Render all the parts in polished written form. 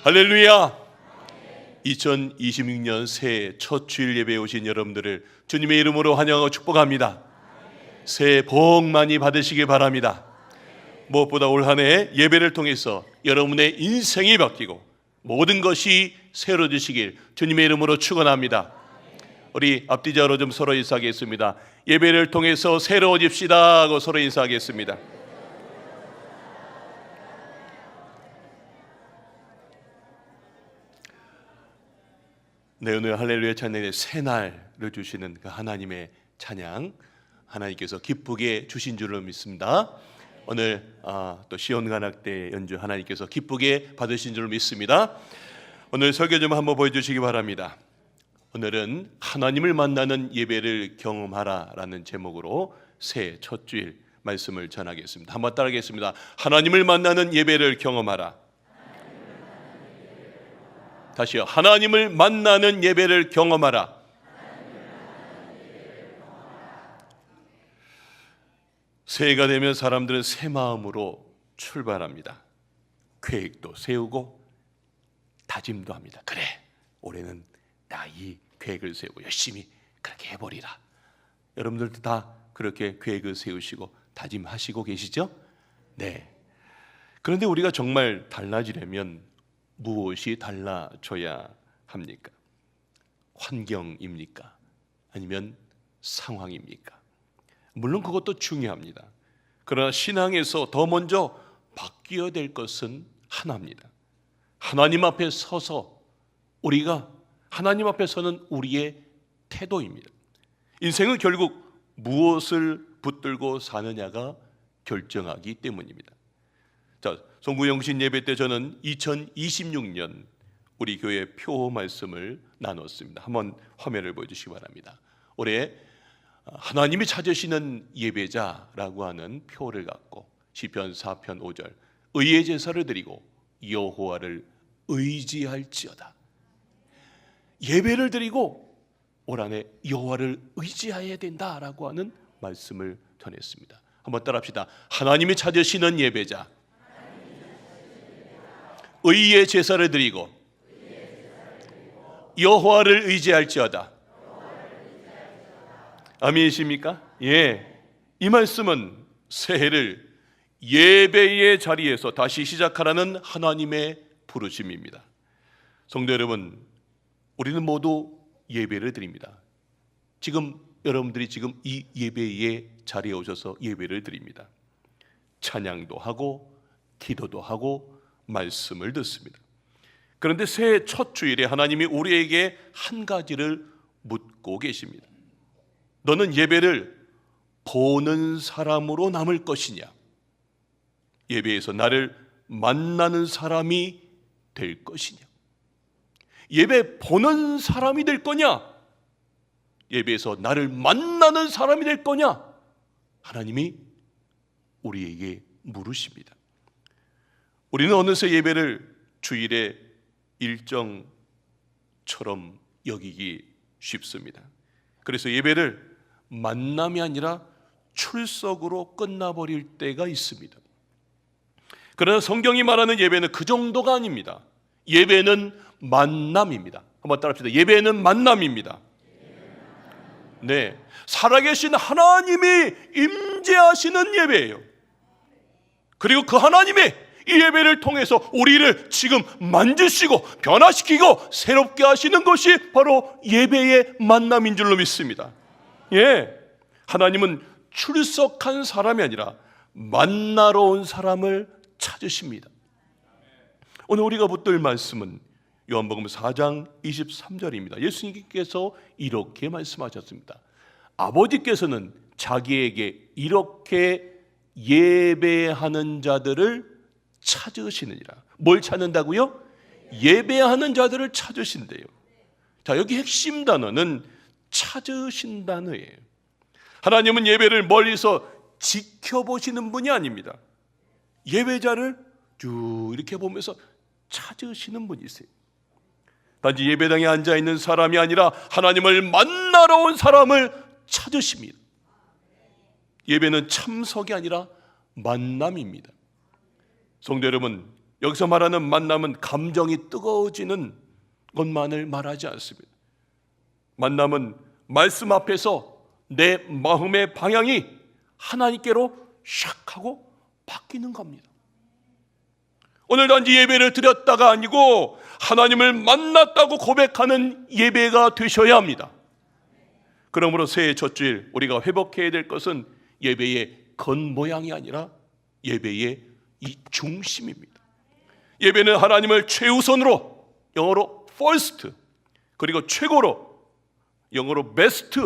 할렐루야. 2026년 새해 첫 주일 예배에 오신 여러분들을 주님의 이름으로 환영하고 축복합니다. 새해 복 많이 받으시길 바랍니다. 무엇보다 올 한 해 예배를 통해서 여러분의 인생이 바뀌고 모든 것이 새로워지시길 주님의 이름으로 축원합니다. 우리 앞뒤자로 좀 서로 인사하겠습니다. 예배를 통해서 새로워집시다 하고 서로 인사하겠습니다. 네, 오늘 할렐루야 찬양의 새날을 주시는 그 하나님의 찬양, 하나님께서 기쁘게 주신 줄로 믿습니다. 오늘 또 시온관악대 연주 하나님께서 기쁘게 받으신 줄로 믿습니다. 오늘 설교 좀 한번 보여주시기 바랍니다. 오늘은 하나님을 만나는 예배를 경험하라 라는 제목으로 새해 첫 주일 말씀을 전하겠습니다. 한번 따라하겠습니다. 하나님을 만나는 예배를 경험하라. 다시요. 하나님을 만나는 예배를 경험하라. 새해가 되면 사람들은 새 마음으로 출발합니다. 계획도 세우고 다짐도 합니다. 그래, 올해는 나 이 계획을 세우고 열심히 그렇게 해버리라. 여러분들도 다 그렇게 계획을 세우시고 다짐하시고 계시죠? 네. 그런데 우리가 정말 달라지려면 무엇이 달라져야 합니까? 환경입니까? 아니면 상황입니까? 물론 그것도 중요합니다. 그러나 신앙에서 더 먼저 바뀌어야 될 것은 하나입니다. 하나님 앞에 서서 우리가 하나님 앞에 서는 우리의 태도입니다. 인생은 결국 무엇을 붙들고 사느냐가 결정하기 때문입니다. 자, 송구영신 예배 때 저는 2026년 우리 교회 표 말씀을 나눴습니다. 한번 화면을 보여주시기 바랍니다. 올해 하나님이 찾으시는 예배자라고 하는 표를 갖고 시편 4편 5절 의의 제사를 드리고 여호와를 의지할지어다. 예배를 드리고 올 한해 여호와를 의지해야 된다라고 하는 말씀을 전했습니다. 한번 따라합시다. 하나님이 찾으시는 예배자, 의의 제사를 드리고 여호와를 의지할지어다. 아멘이십니까? 예. 이 말씀은 새해를 예배의 자리에서 다시 시작하라는 하나님의 부르심입니다. 성도 여러분, 우리는 모두 예배를 드립니다. 지금 여러분들이 지금 이 예배의 자리에 오셔서 예배를 드립니다. 찬양도 하고 기도도 하고 말씀을 듣습니다. 그런데 새해 첫 주일에 하나님이 우리에게 한 가지를 묻고 계십니다. 너는 예배를 보는 사람으로 남을 것이냐? 예배에서 나를 만나는 사람이 될 것이냐? 예배 보는 사람이 될 거냐? 예배에서 나를 만나는 사람이 될 거냐? 하나님이 우리에게 물으십니다. 우리는 어느새 예배를 주일의 일정처럼 여기기 쉽습니다. 그래서 예배를 만남이 아니라 출석으로 끝나버릴 때가 있습니다. 그러나 성경이 말하는 예배는 그 정도가 아닙니다. 예배는 만남입니다. 한번 따라합시다. 예배는 만남입니다. 네, 살아계신 하나님이 임재하시는 예배예요. 그리고 그 하나님의 이 예배를 통해서 우리를 지금 만지시고 변화시키고 새롭게 하시는 것이 바로 예배의 만남인 줄로 믿습니다. 예, 하나님은 출석한 사람이 아니라 만나러 온 사람을 찾으십니다. 오늘 우리가 붙들 말씀은 요한복음 4장 23절입니다. 예수님께서 이렇게 말씀하셨습니다. 아버지께서는 자기에게 이렇게 예배하는 자들을 찾으시느니라. 뭘 찾는다고요? 예배하는 자들을 찾으신대요. 자, 여기 핵심 단어는 찾으신 단어예요. 하나님은 예배를 멀리서 지켜보시는 분이 아닙니다. 예배자를 쭉 이렇게 보면서 찾으시는 분이세요. 단지 예배당에 앉아있는 사람이 아니라 하나님을 만나러 온 사람을 찾으십니다. 예배는 참석이 아니라 만남입니다. 성도 여러분, 여기서 말하는 만남은 감정이 뜨거워지는 것만을 말하지 않습니다. 만남은 말씀 앞에서 내 마음의 방향이 하나님께로 샥 하고 바뀌는 겁니다. 오늘 단지 예배를 드렸다가 아니고 하나님을 만났다고 고백하는 예배가 되셔야 합니다. 그러므로 새해 첫 주일 우리가 회복해야 될 것은 예배의 겉모양이 아니라 예배의 이 중심입니다. 예배는 하나님을 최우선으로, 영어로 first, 그리고 최고로, 영어로 best,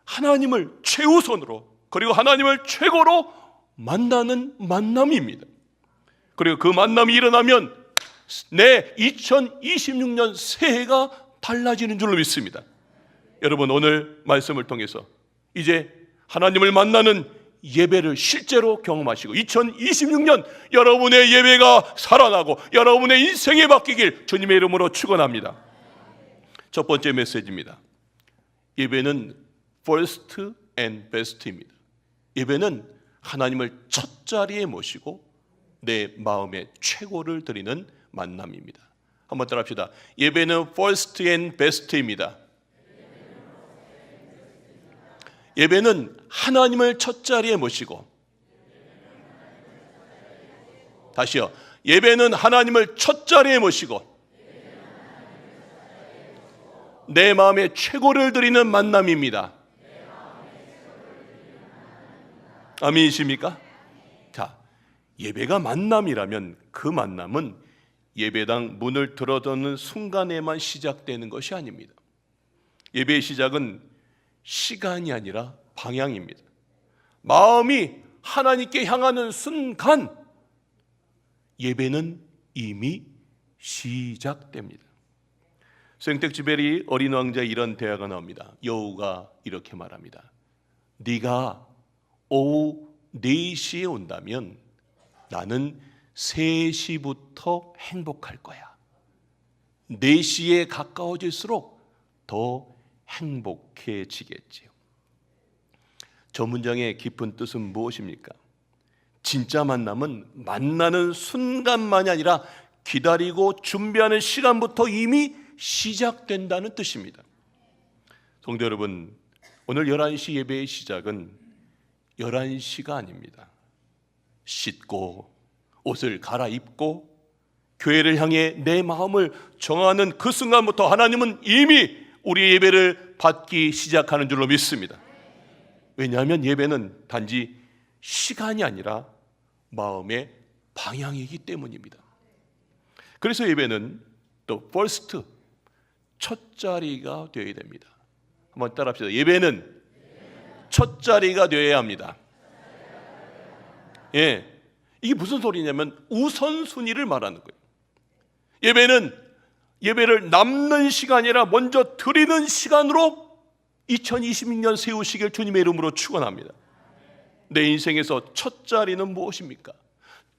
하나님을 최우선으로 그리고 하나님을 최고로 만나는 만남입니다. 그리고 그 만남이 일어나면 내 2026년 새해가 달라지는 줄로 믿습니다. 여러분, 오늘 말씀을 통해서 이제 하나님을 만나는 예배를 실제로 경험하시고 2026년 여러분의 예배가 살아나고 여러분의 인생이 바뀌길 주님의 이름으로 축원합니다. 첫 번째 메시지입니다. 예배는 first and best입니다. 예배는 하나님을 첫 자리에 모시고 내 마음의 최고를 드리는 만남입니다. 한번 따라합시다. 예배는 first and best입니다. 예배는 하나님을 첫 자리에 모시고, 다시요. 예배는 하나님을 첫 자리에 모시고 내 마음의 최고를 드리는 만남입니다. 아멘이십니까? 자, 예배가 만남이라면 그 만남은 예배당 문을 들어닫는 순간에만 시작되는 것이 아닙니다. 예배의 시작은 시간이 아니라 방향입니다. 마음이 하나님께 향하는 순간 예배는 이미 시작됩니다. 생텍쥐베리 어린 왕자의 이런 대화가 나옵니다. 여우가 이렇게 말합니다. 네가 오후 4시에 온다면 나는 3시부터 행복할 거야. 4시에 가까워질수록 더 행복해지겠지요. 저 문장의 깊은 뜻은 무엇입니까? 진짜 만남은 만나는 순간만이 아니라 기다리고 준비하는 시간부터 이미 시작된다는 뜻입니다. 성도 여러분, 오늘 11시 예배의 시작은 11시가 아닙니다. 씻고 옷을 갈아입고 교회를 향해 내 마음을 정하는 그 순간부터 하나님은 이미 우리의 예배를 받기 시작하는 줄로 믿습니다. 왜냐하면 예배는 단지 시간이 아니라 마음의 방향이기 때문입니다. 그래서 예배는 또 first, 첫 자리가 되어야 됩니다. 한번 따라합시다. 예배는 첫 자리가 되어야 합니다. 예, 이게 무슨 소리냐면 우선순위를 말하는 거예요. 예배는 예배를 남는 시간이 아니라 먼저 드리는 시간으로 2026년 세우시길 주님의 이름으로 축원합니다. 내 인생에서 첫 자리는 무엇입니까?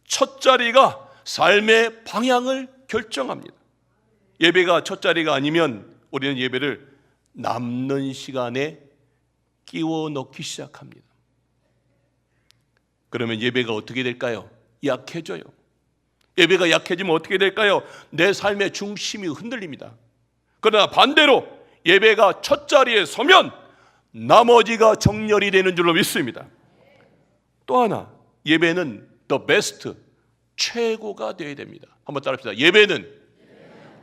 첫 자리가 삶의 방향을 결정합니다. 예배가 첫 자리가 아니면 우리는 예배를 남는 시간에 끼워 넣기 시작합니다. 그러면 예배가 어떻게 될까요? 약해져요. 예배가 약해지면 어떻게 될까요? 내 삶의 중심이 흔들립니다. 그러나 반대로 예배가 첫 자리에 서면 나머지가 정렬이 되는 줄로 믿습니다. 또 하나, 예배는 the best, 최고가 되어야 됩니다. 한번 따라합시다. 예배는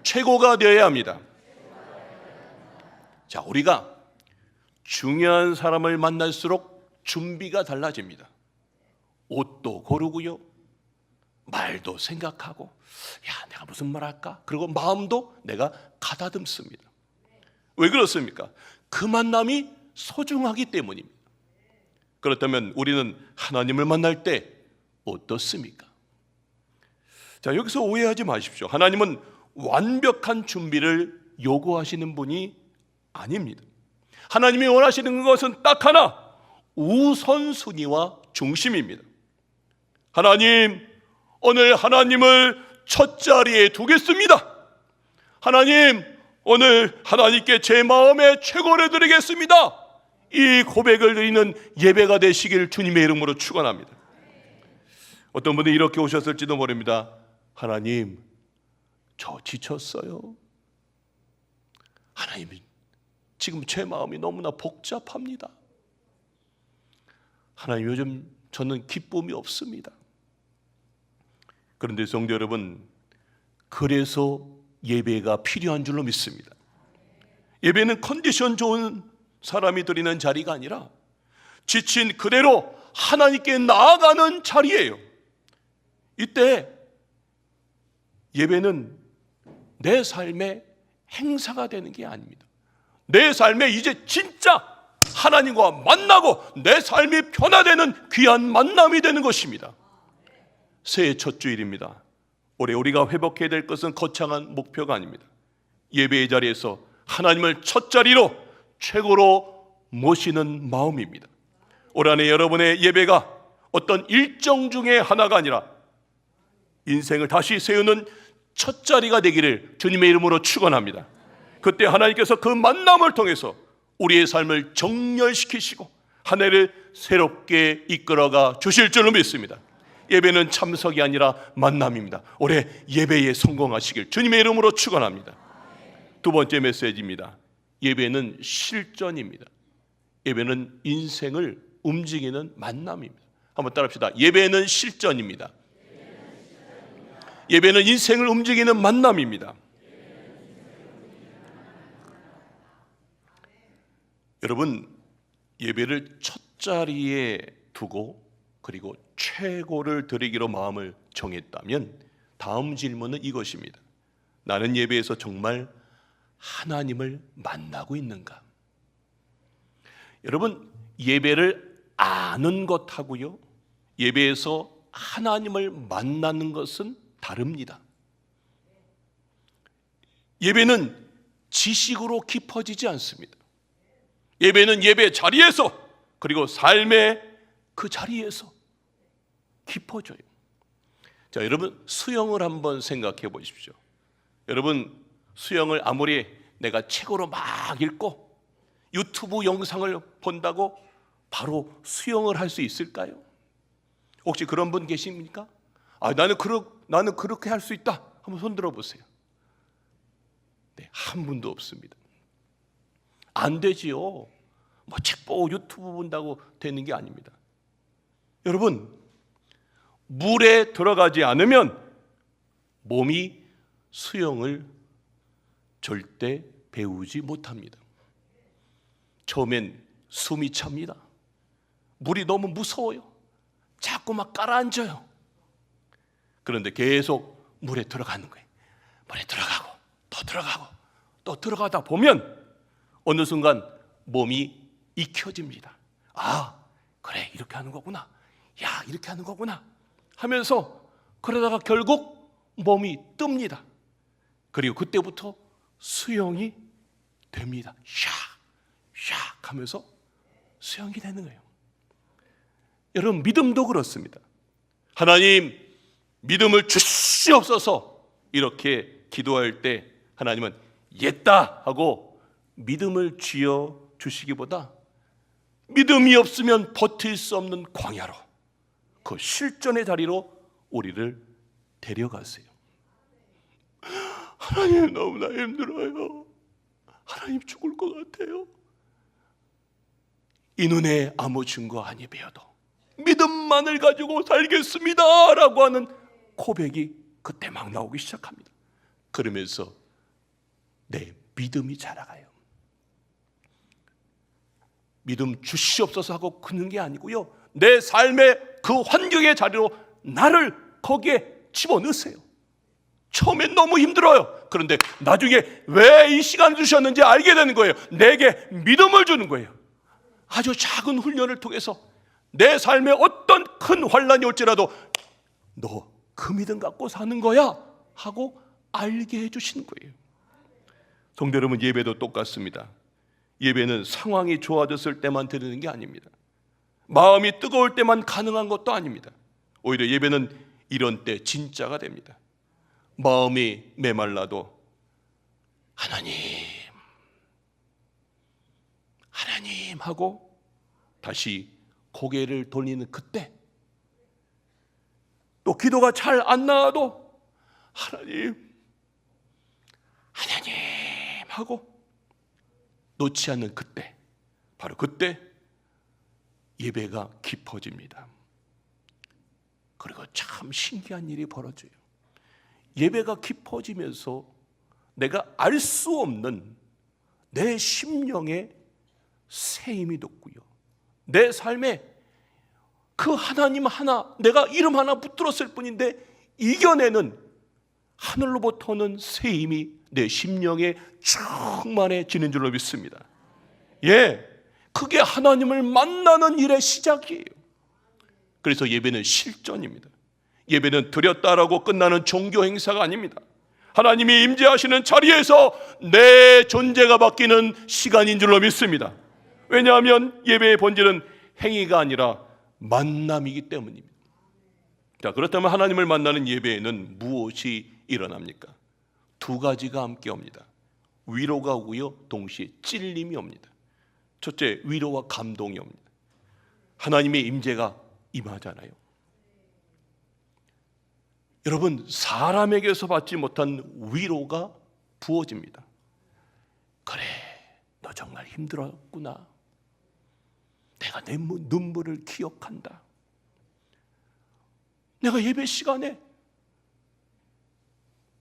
최고가 되어야 합니다. 자, 우리가 중요한 사람을 만날수록 준비가 달라집니다. 옷도 고르고요, 말도 생각하고, 야, 내가 무슨 말 할까? 그리고 마음도 내가 가다듬습니다. 왜 그렇습니까? 그 만남이 소중하기 때문입니다. 그렇다면 우리는 하나님을 만날 때 어떻습니까? 자, 여기서 오해하지 마십시오. 하나님은 완벽한 준비를 요구하시는 분이 아닙니다. 하나님이 원하시는 것은 딱 하나, 우선순위와 중심입니다. 하나님, 오늘 하나님을 첫 자리에 두겠습니다. 하나님, 오늘 하나님께 제 마음의 최고를 드리겠습니다. 이 고백을 드리는 예배가 되시길 주님의 이름으로 축원합니다. 어떤 분이 이렇게 오셨을지도 모릅니다. 하나님, 저 지쳤어요. 하나님, 지금 제 마음이 너무나 복잡합니다. 하나님, 요즘 저는 기쁨이 없습니다. 그런데 성도 여러분, 그래서 예배가 필요한 줄로 믿습니다. 예배는 컨디션 좋은 사람이 드리는 자리가 아니라 지친 그대로 하나님께 나아가는 자리예요. 이때 예배는 내 삶의 행사가 되는 게 아닙니다. 내 삶에 이제 진짜 하나님과 만나고 내 삶이 변화되는 귀한 만남이 되는 것입니다. 새해 첫 주일입니다. 올해 우리가 회복해야 될 것은 거창한 목표가 아닙니다. 예배의 자리에서 하나님을 첫 자리로 최고로 모시는 마음입니다. 올 한해 여러분의 예배가 어떤 일정 중에 하나가 아니라 인생을 다시 세우는 첫 자리가 되기를 주님의 이름으로 축원합니다. 그때 하나님께서 그 만남을 통해서 우리의 삶을 정렬시키시고 한 해를 새롭게 이끌어가 주실 줄로 믿습니다. 예배는 참석이 아니라 만남입니다. 올해 예배에 성공하시길 주님의 이름으로 축원합니다. 두 번째 메시지입니다. 예배는 실전입니다. 예배는 인생을 움직이는 만남입니다. 한번 따라합시다. 예배는 실전입니다. 예배는 인생을 움직이는 만남입니다. 여러분, 예배를 첫 자리에 두고 그리고 최고를 드리기로 마음을 정했다면 다음 질문은 이것입니다. 나는 예배에서 정말 하나님을 만나고 있는가? 여러분, 예배를 아는 것하고요, 예배에서 하나님을 만나는 것은 다릅니다. 예배는 지식으로 깊어지지 않습니다. 예배는 예배 자리에서 그리고 삶의 그 자리에서 깊어져요. 자, 여러분, 수영을 한번 생각해 보십시오. 여러분, 수영을 아무리 내가 책으로 막 읽고 유튜브 영상을 본다고 바로 수영을 할 수 있을까요? 혹시 그런 분 계십니까? 나는 그렇게 할 수 있다. 한번 손 들어 보세요. 네, 한 분도 없습니다. 안 되지요. 뭐 책 보고 유튜브 본다고 되는 게 아닙니다. 여러분, 물에 들어가지 않으면 몸이 수영을 절대 배우지 못합니다. 처음엔 숨이 찹니다. 물이 너무 무서워요. 자꾸 막 가라앉아요. 그런데 계속 물에 들어가는 거예요. 물에 들어가고 또 들어가고 또 들어가다 보면 어느 순간 몸이 익혀집니다. 그래, 이렇게 하는 거구나. 야, 이렇게 하는 거구나 하면서 그러다가 결국 몸이 뜹니다. 그리고 그때부터 수영이 됩니다. 샥 하면서 수영이 되는 거예요. 여러분, 믿음도 그렇습니다. 하나님, 믿음을 주시옵소서 이렇게 기도할 때 하나님은 옛다 하고 믿음을 쥐어 주시기보다 믿음이 없으면 버틸 수 없는 광야로, 그 실전의 자리로 우리를 데려가세요. 하나님, 너무나 힘들어요. 하나님, 죽을 것 같아요. 이 눈에 아무 증거 아니 배워도 믿음만을 가지고 살겠습니다 라고 하는 고백이 그때 막 나오기 시작합니다. 그러면서 내 믿음이 자라가요. 믿음 주시옵소서 하고 그는 게 아니고요, 내 삶의 그 환경의 자리로 나를 거기에 집어넣으세요. 처음엔 너무 힘들어요. 그런데 나중에 왜 이 시간을 주셨는지 알게 되는 거예요. 내게 믿음을 주는 거예요. 아주 작은 훈련을 통해서 내 삶에 어떤 큰 환난이 올지라도 너 그 믿음 갖고 사는 거야 하고 알게 해주시는 거예요. 성도 여러분, 예배도 똑같습니다. 예배는 상황이 좋아졌을 때만 드리는 게 아닙니다. 마음이 뜨거울 때만 가능한 것도 아닙니다. 오히려 예배는 이런 때 진짜가 됩니다. 마음이 메말라도 하나님 하고 다시 고개를 돌리는 그때 또 기도가 잘 안 나와도 하나님 하고 놓지 않는 그때, 바로 그때 예배가 깊어집니다. 그리고 참 신기한 일이 벌어져요. 예배가 깊어지면서 내가 알 수 없는 내 심령에 새 힘이 돋고요, 내 삶에 그 하나님 하나, 내가 이름 하나 붙들었을 뿐인데 이겨내는 하늘로부터 오는 새 힘이 내 심령에 충만해지는 줄로 믿습니다. 그게 하나님을 만나는 일의 시작이에요. 그래서 예배는 실전입니다. 예배는 드렸다라고 끝나는 종교 행사가 아닙니다. 하나님이 임재하시는 자리에서 내 존재가 바뀌는 시간인 줄로 믿습니다. 왜냐하면 예배의 본질은 행위가 아니라 만남이기 때문입니다. 자, 그렇다면 하나님을 만나는 예배에는 무엇이 일어납니까? 두 가지가 함께 옵니다. 위로가 오고요, 동시에 찔림이 옵니다. 첫째, 위로와 감동이 옵니다. 하나님의 임재가 임하잖아요. 여러분, 사람에게서 받지 못한 위로가 부어집니다. 그래, 너 정말 힘들었구나. 내가 내 눈물을 기억한다. 내가 예배 시간에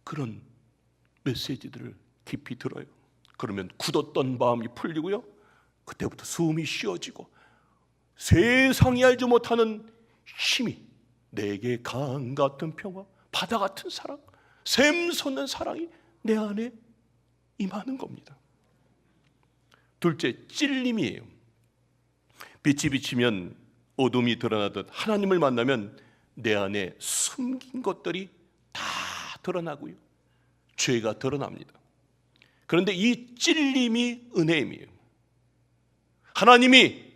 그런 메시지들을 깊이 들어요. 그러면 굳었던 마음이 풀리고요, 그때부터 숨이 쉬어지고 세상이 알지 못하는 힘이, 내게 강 같은 평화, 바다 같은 사랑, 샘솟는 사랑이 내 안에 임하는 겁니다. 둘째, 찔림이에요. 빛이 비치면 어둠이 드러나듯 하나님을 만나면 내 안에 숨긴 것들이 다 드러나고요, 죄가 드러납니다. 그런데 이 찔림이 은혜임이에요. 하나님이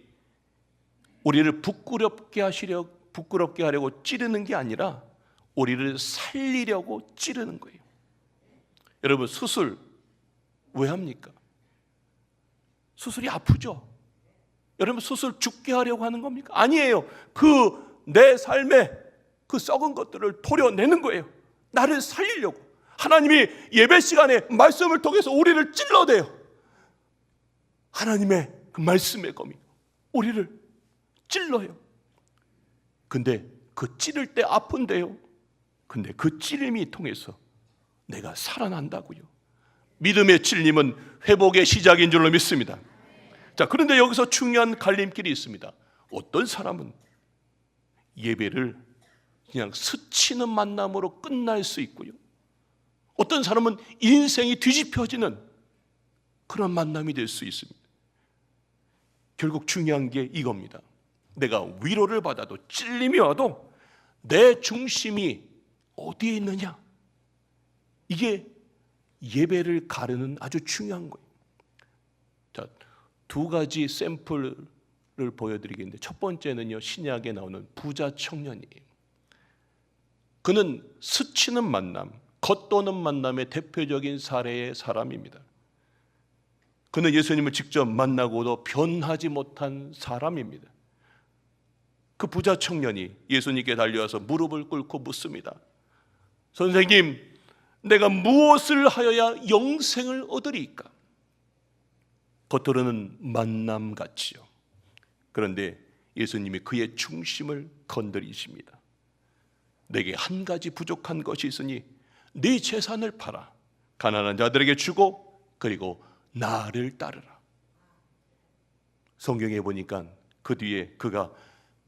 우리를 부끄럽게 하려고 찌르는 게 아니라 우리를 살리려고 찌르는 거예요. 여러분, 수술 왜 합니까? 수술이 아프죠? 여러분, 수술 죽게 하려고 하는 겁니까? 아니에요. 내 삶에 그 썩은 것들을 도려내는 거예요. 나를 살리려고. 하나님이 예배 시간에 말씀을 통해서 우리를 찔러대요. 하나님의 그 말씀의 검이 우리를 찔러요. 근데 그 찌를 때 아픈데요, 근데 그 찔림이 통해서 내가 살아난다고요. 믿음의 찔림은 회복의 시작인 줄로 믿습니다. 자, 그런데 여기서 중요한 갈림길이 있습니다. 어떤 사람은 예배를 그냥 스치는 만남으로 끝날 수 있고요, 어떤 사람은 인생이 뒤집혀지는 그런 만남이 될 수 있습니다. 결국 중요한 게 이겁니다. 내가 위로를 받아도 찔림이 와도 내 중심이 어디에 있느냐, 이게 예배를 가르는 아주 중요한 거예요. 자, 두 가지 샘플을 보여드리겠는데, 첫 번째는요, 신약에 나오는 부자 청년이에요. 그는 스치는 만남, 겉도는 만남의 대표적인 사례의 사람입니다. 그는 예수님을 직접 만나고도 변하지 못한 사람입니다. 그 부자 청년이 예수님께 달려와서 무릎을 꿇고 묻습니다. 선생님, 내가 무엇을 하여야 영생을 얻으리까? 겉으로는 만남같이요. 그런데 예수님이 그의 중심을 건드리십니다. 내게 한 가지 부족한 것이 있으니 네 재산을 팔아 가난한 자들에게 주고 그리고 나를 따르라. 성경에 보니까 그 뒤에 그가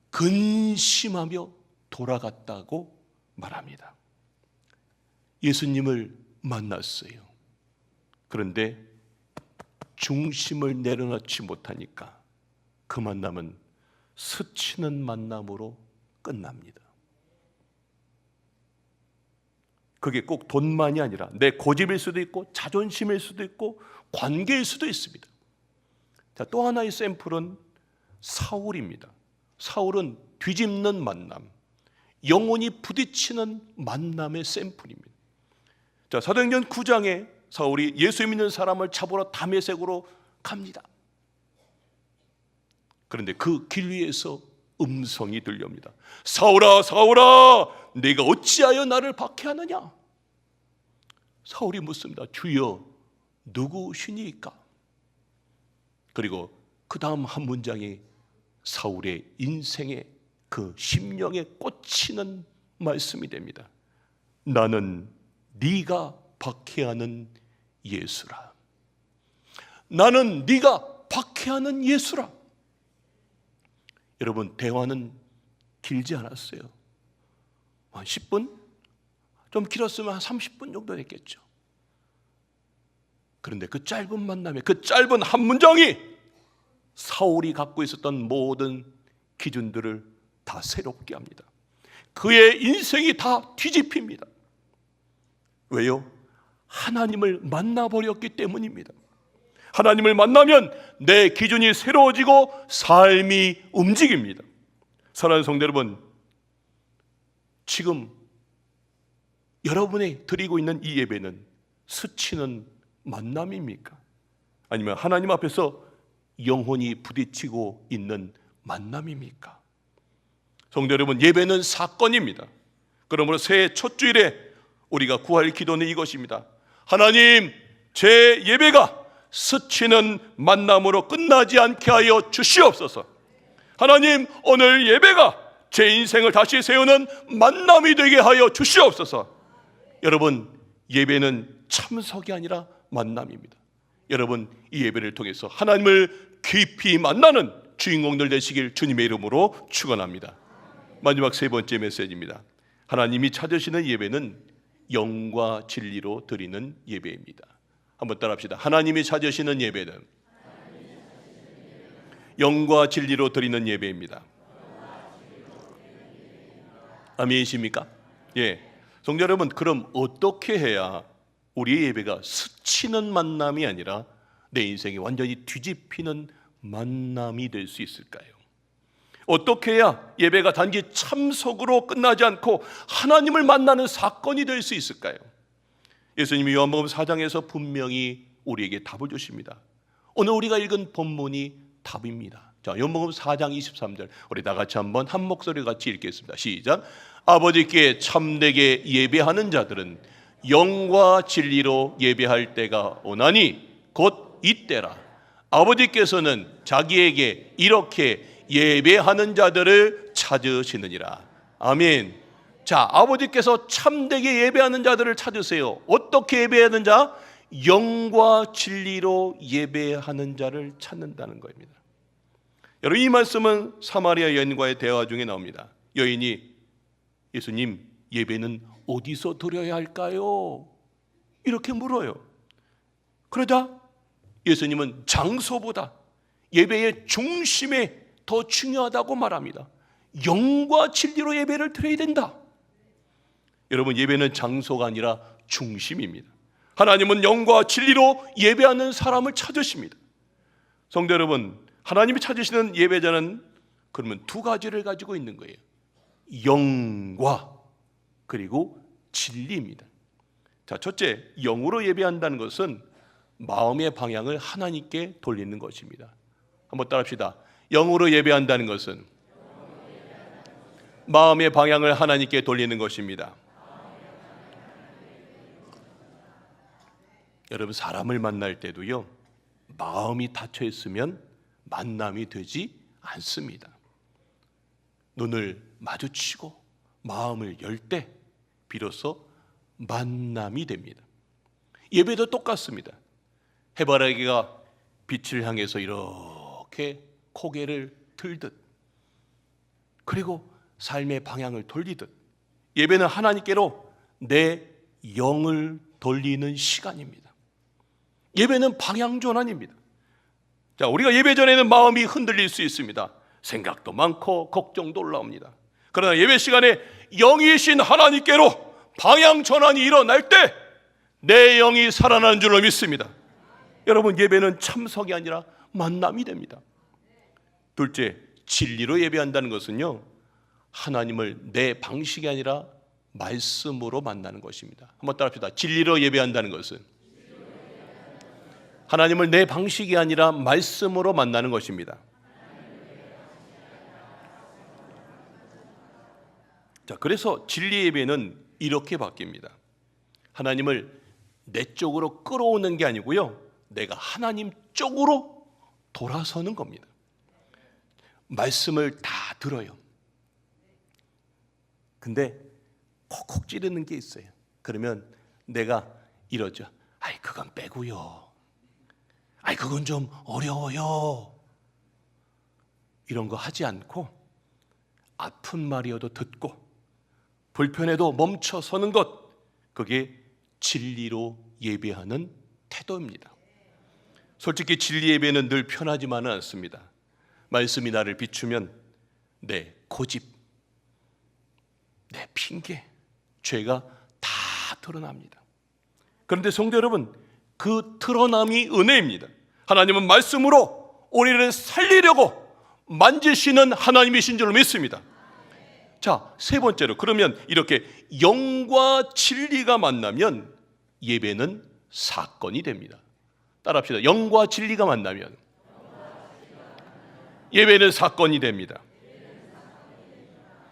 근심하며 돌아갔다고 말합니다. 예수님을 만났어요. 그런데 중심을 내려놓지 못하니까 그 만남은 스치는 만남으로 끝납니다. 그게 꼭 돈만이 아니라 내 고집일 수도 있고 자존심일 수도 있고 관계일 수도 있습니다. 자, 또 하나의 샘플은 사울입니다. 사울은 뒤집는 만남, 영혼이 부딪히는 만남의 샘플입니다. 자, 사도행전 9장에 사울이 예수 믿는 사람을 잡으러 다메섹으로 갑니다. 그런데 그 길 위에서 음성이 들려옵니다. 사울아, 사울아, 네가 어찌하여 나를 박해하느냐? 사울이 묻습니다. 주여 누구시니까? 그리고 그 다음 한 문장이 사울의 인생의 그 심령에 꽂히는 말씀이 됩니다. 나는 네가 박해하는 예수라. 나는 네가 박해하는 예수라. 여러분, 대화는 길지 않았어요. 한 10분? 좀 길었으면 한 30분 정도 됐겠죠. 그런데 그 짧은 만남에 그 짧은 한 문장이 사울이 갖고 있었던 모든 기준들을 다 새롭게 합니다. 그의 인생이 다 뒤집힙니다. 왜요? 하나님을 만나버렸기 때문입니다. 하나님을 만나면 내 기준이 새로워지고 삶이 움직입니다. 사랑하는 성도 여러분, 지금 여러분이 드리고 있는 이 예배는 스치는 만남입니까? 아니면 하나님 앞에서 영혼이 부딪히고 있는 만남입니까? 성도 여러분, 예배는 사건입니다. 그러므로 새해 첫 주일에 우리가 구할 기도는 이것입니다. 하나님, 제 예배가 스치는 만남으로 끝나지 않게 하여 주시옵소서. 하나님, 오늘 예배가 제 인생을 다시 세우는 만남이 되게 하여 주시옵소서. 여러분, 예배는 참석이 아니라 만남입니다. 여러분, 이 예배를 통해서 하나님을 깊이 만나는 주인공들 되시길 주님의 이름으로 축원합니다. 마지막 세 번째 메시지입니다. 하나님이 찾으시는 예배는 영과 진리로 드리는 예배입니다. 한번 따라합시다. 하나님이 찾으시는 예배는 영과 진리로 드리는 예배입니다. 아멘이십니까? 예. 성도 여러분, 그럼 어떻게 해야 우리의 예배가 스치는 만남이 아니라 내 인생이 완전히 뒤집히는 만남이 될 수 있을까요? 어떻게 해야 예배가 단지 참석으로 끝나지 않고 하나님을 만나는 사건이 될 수 있을까요? 예수님이 요한복음 4장에서 분명히 우리에게 답을 주십니다. 오늘 우리가 읽은 본문이 답입니다. 자, 요한복음 4장 23절 우리 다 같이 한번 한 목소리 같이 읽겠습니다. 시작. 아버지께 참되게 예배하는 자들은 영과 진리로 예배할 때가 오나니 곧 이때라. 아버지께서는 자기에게 이렇게 예배하는 자들을 찾으시느니라. 아멘. 자, 아버지께서 참되게 예배하는 자들을 찾으세요. 어떻게 예배하는 자? 영과 진리로 예배하는 자를 찾는다는 겁니다. 여러분, 이 말씀은 사마리아 여인과의 대화 중에 나옵니다. 여인이 예수님, 예배는 어디서 드려야 할까요? 이렇게 물어요. 그러자 예수님은 장소보다 예배의 중심에 더 중요하다고 말합니다. 영과 진리로 예배를 드려야 된다. 여러분, 예배는 장소가 아니라 중심입니다. 하나님은 영과 진리로 예배하는 사람을 찾으십니다. 성도 여러분, 하나님이 찾으시는 예배자는 그러면 두 가지를 가지고 있는 거예요. 영과 그리고 진리입니다. 자, 첫째, 영으로 예배한다는 것은 마음의 방향을 하나님께 돌리는 것입니다. 한번 따라합시다. 영으로 예배한다는 것은 마음의 방향을 하나님께 돌리는 것입니다. 여러분, 사람을 만날 때도요, 마음이 닫혀 있으면 만남이 되지 않습니다. 눈을 마주치고 마음을 열 때 비로소 만남이 됩니다. 예배도 똑같습니다. 해바라기가 빛을 향해서 이렇게 고개를 들듯, 그리고 삶의 방향을 돌리듯, 예배는 하나님께로 내 영을 돌리는 시간입니다. 예배는 방향 전환입니다. 자, 우리가 예배 전에는 마음이 흔들릴 수 있습니다. 생각도 많고 걱정도 올라옵니다. 그러나 예배 시간에 영이신 하나님께로 방향 전환이 일어날 때 내 영이 살아나는 줄로 믿습니다. 여러분, 예배는 참석이 아니라 만남이 됩니다. 둘째, 진리로 예배한다는 것은요, 하나님을 내 방식이 아니라 말씀으로 만나는 것입니다. 한번 따라합시다. 진리로 예배한다는 것은 하나님을 내 방식이 아니라 말씀으로 만나는 것입니다. 자, 그래서 진리 예배는 이렇게 바뀝니다. 하나님을 내 쪽으로 끌어오는 게 아니고요, 내가 하나님 쪽으로 돌아서는 겁니다. 말씀을 다 들어요. 근데 콕콕 찌르는 게 있어요. 그러면 내가 이러죠. 아이, 그건 빼고요. 아이, 그건 좀 어려워요. 이런 거 하지 않고 아픈 말이어도 듣고 불편해도 멈춰 서는 것, 그게 진리로 예배하는 태도입니다. 솔직히 진리 예배는 늘 편하지만은 않습니다. 말씀이 나를 비추면 내 고집, 내 핑계, 죄가 다 드러납니다. 그런데 성도 여러분, 그 드러남이 은혜입니다. 하나님은 말씀으로 우리를 살리려고 만지시는 하나님이신 줄 믿습니다. 자, 세 번째로, 그러면 이렇게 영과 진리가 만나면 예배는 사건이 됩니다. 따라합시다. 영과 진리가 만나면 예배는 사건이 됩니다.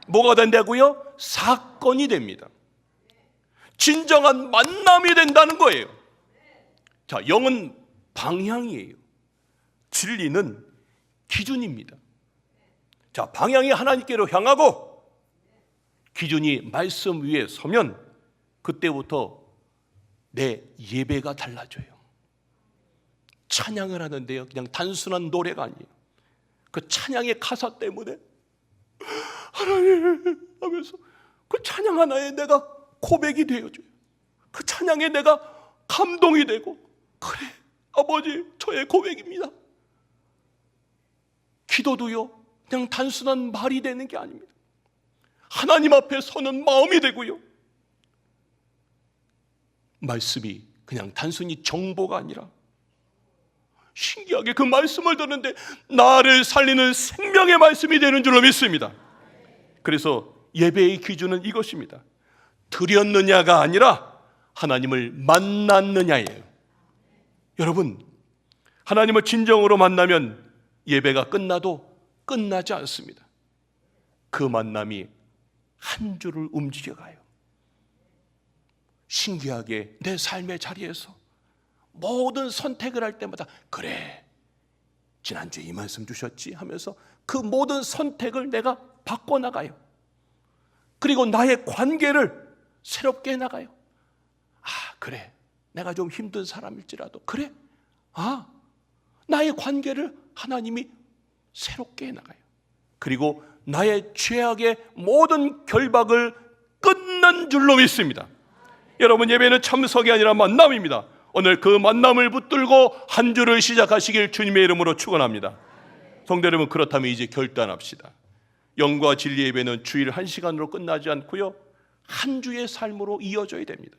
뭐가 된다고요? 사건이 됩니다. 진정한 만남이 된다는 거예요. 자, 영은 방향이에요. 진리는 기준입니다. 자, 방향이 하나님께로 향하고 기준이 말씀 위에 서면 그때부터 내 예배가 달라져요. 찬양을 하는데요, 그냥 단순한 노래가 아니에요. 그 찬양의 가사 때문에 하나님 하면서 그 찬양 하나에 내가 고백이 되어줘요. 그 찬양에 내가 감동이 되고, 그래 아버지, 저의 고백입니다. 기도도요, 그냥 단순한 말이 되는 게 아닙니다. 하나님 앞에 서는 마음이 되고요, 말씀이 그냥 단순히 정보가 아니라 신기하게 그 말씀을 듣는데 나를 살리는 생명의 말씀이 되는 줄로 믿습니다. 그래서 예배의 기준은 이것입니다. 드렸느냐가 아니라 하나님을 만났느냐예요. 여러분, 하나님을 진정으로 만나면 예배가 끝나도 끝나지 않습니다. 그 만남이 한 줄을 움직여가요. 신기하게 내 삶의 자리에서 모든 선택을 할 때마다 그래, 지난주에 이 말씀 주셨지 하면서 그 모든 선택을 내가 바꿔나가요. 그리고 나의 관계를 새롭게 해나가요. 아, 그래, 내가 좀 힘든 사람일지라도 그래, 나의 관계를 하나님이 새롭게 해나가요. 그리고 나의 죄악의 모든 결박을 끊는 줄로 믿습니다. 여러분, 예배는 참석이 아니라 만남입니다. 오늘 그 만남을 붙들고 한 주를 시작하시길 주님의 이름으로 축원합니다. 성도 여러분, 그렇다면 이제 결단합시다. 영과 진리 예배는 주일 1시간으로 끝나지 않고요, 한 주의 삶으로 이어져야 됩니다.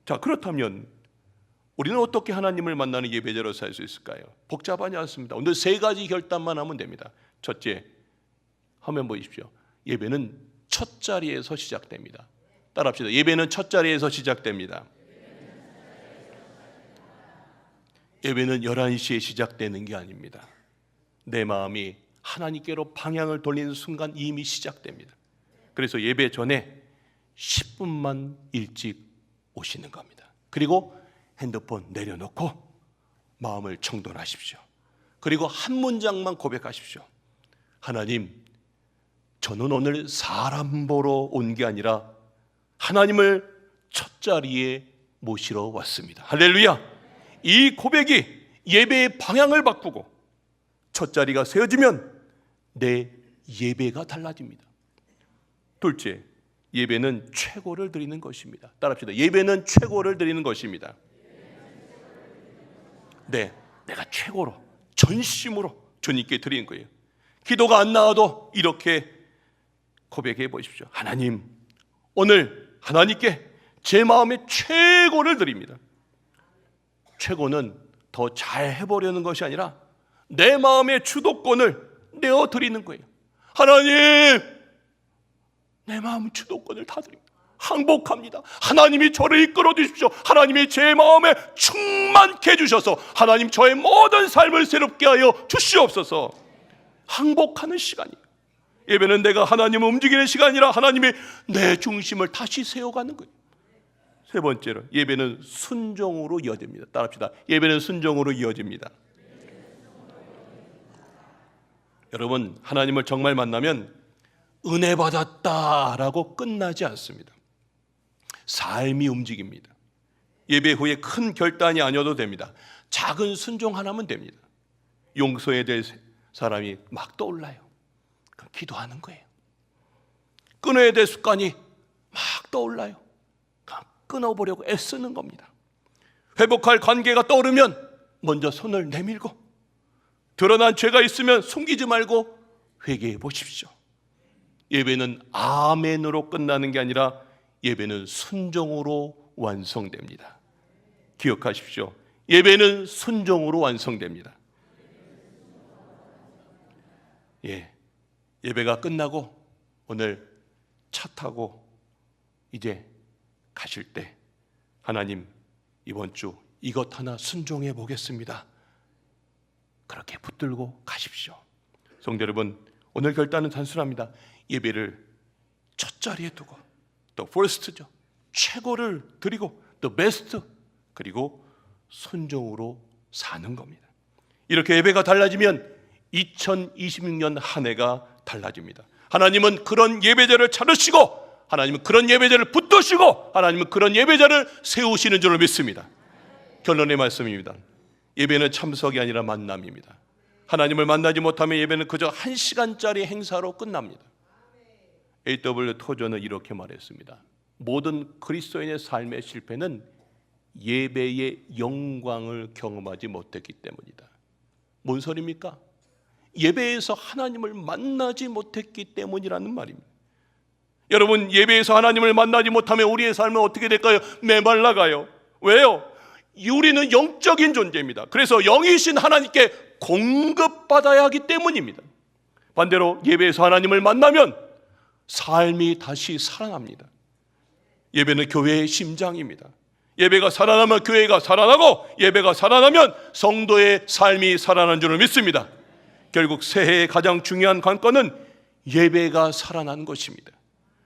자, 그렇다면 우리는 어떻게 하나님을 만나는 예배자로 살 수 있을까요? 복잡하지 않습니다. 오늘 3가지 결단만 하면 됩니다. 첫째, 화면 보십시오. 예배는 첫 자리에서 시작됩니다. 따라합시다. 예배는 첫 자리에서 시작됩니다. 예배는 11시에 시작되는 게 아닙니다. 내 마음이 하나님께로 방향을 돌리는 순간 이미 시작됩니다. 그래서 예배 전에 10분만 일찍 오시는 겁니다. 그리고 핸드폰 내려놓고 마음을 청돈하십시오. 그리고 한 문장만 고백하십시오. 하나님, 저는 오늘 사람 보러 온 게 아니라 하나님을 첫 자리에 모시러 왔습니다. 할렐루야. 이 고백이 예배의 방향을 바꾸고 첫 자리가 세워지면 내 예배가 달라집니다. 둘째, 예배는 최고를 드리는 것입니다. 따라합시다. 예배는 최고를 드리는 것입니다. 네, 내가 최고로, 전심으로 주님께 드리는 거예요. 기도가 안 나와도 이렇게 고백해 보십시오. 하나님, 오늘 하나님께 제 마음의 최고를 드립니다. 최고는 더 잘 해보려는 것이 아니라 내 마음의 주도권을 내어드리는 거예요. 하나님, 내 마음 주도권을 다 드립니다. 항복합니다. 하나님이 저를 이끌어 주십시오. 하나님이 제 마음에 충만케 해주셔서 하나님 저의 모든 삶을 새롭게 하여 주시옵소서. 항복하는 시간이에요. 예배는 내가 하나님을 움직이는 시간이라 하나님의 내 중심을 다시 세워가는 거예요. 세 번째로 예배는 순종으로 이어집니다. 따라합시다. 예배는 순종으로 이어집니다. 여러분, 하나님을 정말 만나면 은혜 받았다라고 끝나지 않습니다. 삶이 움직입니다. 예배 후에 큰 결단이 아니어도 됩니다. 작은 순종 하나면 됩니다. 용서해야 될 사람이 막 떠올라요. 그럼 기도하는 거예요. 끊어야 될 습관이 막 떠올라요. 끊어보려고 애쓰는 겁니다. 회복할 관계가 떠오르면 먼저 손을 내밀고, 드러난 죄가 있으면 숨기지 말고 회개해 보십시오. 예배는 아멘으로 끝나는 게 아니라 예배는 순종으로 완성됩니다. 기억하십시오. 예배는 순종으로 완성됩니다. 예배가 끝나고 오늘 차 타고 이제 가실 때 하나님, 이번 주 이것 하나 순종해 보겠습니다. 그렇게 붙들고 가십시오. 성도 여러분, 오늘 결단은 단순합니다. 예배를 첫 자리에 두고 또 first죠. 최고를 드리고 또 베스트, 그리고 순종으로 사는 겁니다. 이렇게 예배가 달라지면 2026년 한 해가 달라집니다. 하나님은 그런 예배자를 찾으시고, 하나님은 그런 예배자를 붙드시고, 하나님은 그런 예배자를 세우시는 줄을 믿습니다. 결론의 말씀입니다. 예배는 참석이 아니라 만남입니다. 하나님을 만나지 못하면 예배는 그저 1시간짜리 행사로 끝납니다. A.W. 토저는 이렇게 말했습니다. 모든 그리스도인의 삶의 실패는 예배의 영광을 경험하지 못했기 때문이다. 뭔 소리입니까? 예배에서 하나님을 만나지 못했기 때문이라는 말입니다. 여러분, 예배에서 하나님을 만나지 못하면 우리의 삶은 어떻게 될까요? 메말라가요. 왜요? 우리는 영적인 존재입니다. 그래서 영이신 하나님께 공급받아야 하기 때문입니다. 반대로 예배에서 하나님을 만나면 삶이 다시 살아납니다. 예배는 교회의 심장입니다. 예배가 살아나면 교회가 살아나고, 예배가 살아나면 성도의 삶이 살아나는 줄을 믿습니다. 결국 새해의 가장 중요한 관건은 예배가 살아나는 것입니다.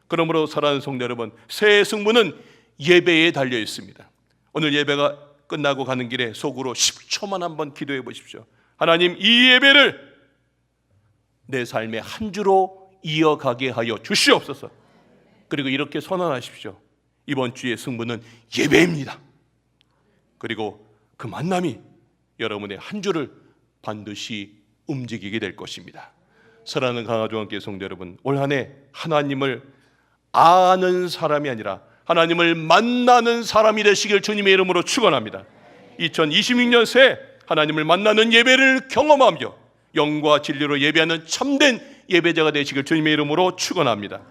그러므로 사랑하는 성도 여러분, 새해의 승부는 예배에 달려 있습니다. 오늘 예배가 끝나고 가는 길에 속으로 10초만 한번 기도해 보십시오. 하나님, 이 예배를 내 삶의 한 주로 이어가게 하여 주시옵소서. 그리고 이렇게 선언하십시오. 이번 주의 승부는 예배입니다. 그리고 그 만남이 여러분의 한 주를 반드시 움직이게 될 것입니다. 사랑하는 강화중앙교회 성도 여러분, 올 한 해 하나님을 아는 사람이 아니라 하나님을 만나는 사람이 되시길 주님의 이름으로 축원합니다. 2026년 새 하나님을 만나는 예배를 경험하며 영과 진리로 예배하는 참된 예배자가 되시길 주님의 이름으로 축원합니다.